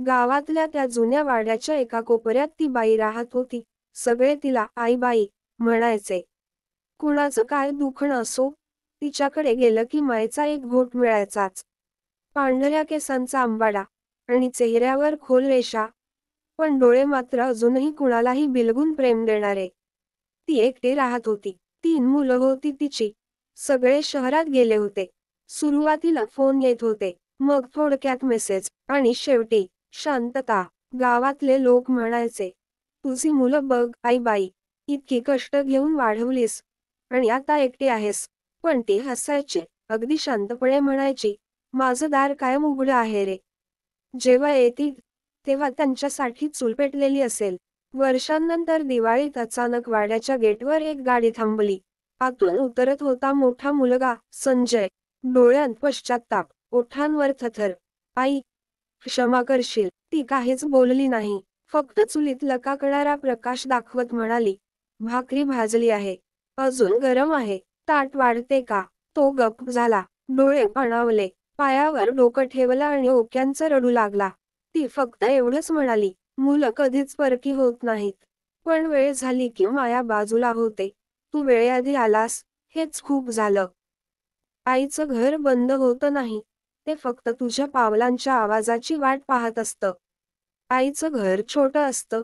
गावातल्या त्या जुन्या वाड्याच्या एका कोपऱ्यात ती बाई राहत होती. सगळे तिला आई बाई म्हणायचे. कुणाचं काय दुखणं असो, तिच्याकडे गेलं की मायेचा एक घोट मिळायचाच. पांढऱ्या केसांचा आंबाडा आणि चेहऱ्यावर खोल रेषा, पण डोळे मात्र अजूनही कुणालाही बिलगून प्रेम देणारे. ती एकटी राहत होती. 3 मुलं होती तिची. सगळे शहरात गेले होते. सुरुवातीला फोन येत होते, मग थोडक्यात मेसेज, आणि शेवटी शांतता. गावातले लोक म्हणायचे, तुझी मुलं बघ आई बाई, इतकी कष्ट घेऊन वाढवलीस आणि आता एकटी आहेस. पण ती हसायची, अगदी शांतपणे म्हणायची, माझं दार कायम उघडं आहे रे. जेव्हा येतील तेव्हा त्यांच्यासाठी चूल पेटलेली असेल. वर्षांनंतर दिवाळीत अचानक वाड्याच्या गेटवर एक गाडी थांबली. आतून उतरत होता मोठा मुलगा संजय. डोळ्यात पश्चात्ताप, ओठांवर थरथर. आई, क्षमा करशील. ती काहीच बोलली नाही. फक्त चुलीत लकाकणारा प्रकाश दाखवत म्हणाली, भाकरी भाजली आहे. अजून गरम आहे. ताट वाढते का? तो गप्प झाला. डोळे पाणावले. पायावर डोकं ठेवलं आणि ओक्यांचं रडू लागला. ती फक्त एवढंच म्हणाली, मुलं कधीच परकी होत नाहीत. पण वेळ झाली की माया बाजूला होते. तू वेळेआधी आलास, हेच खूप झालं. आईचं घर बंद होत नाही. ते फक्त तुझ्या पावलांच्या आवाजाची वाट पाहत असतं. आईचं घर छोटं असतं,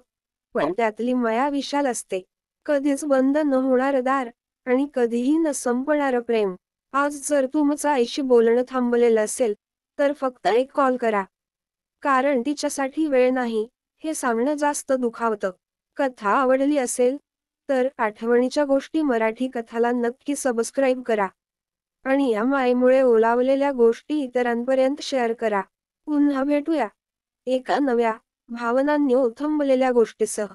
पण त्यातली माया विशाल असते. कधीच बंद न होणारं दार आणि कधीही न संपणारं प्रेम. आज जर तुमचं आईशी बोलणं थांबलेलं असेल, तर फक्त एक कॉल करा. कारण तिच्यासाठी वेळ नाही, हे सांगणं जास्त दुखावतं. कथा आवडली असेल, तर आठवणीच्या गोष्टी मराठी कथाला नक्की सबस्क्राईब करा. आणि या मायेमुळे ओलावलेल्या गोष्टी इतरांपर्यंत शेअर करा. पुन्हा भेटूया एका नव्या, भावनांनी ओथंबलेल्या गोष्टीसह.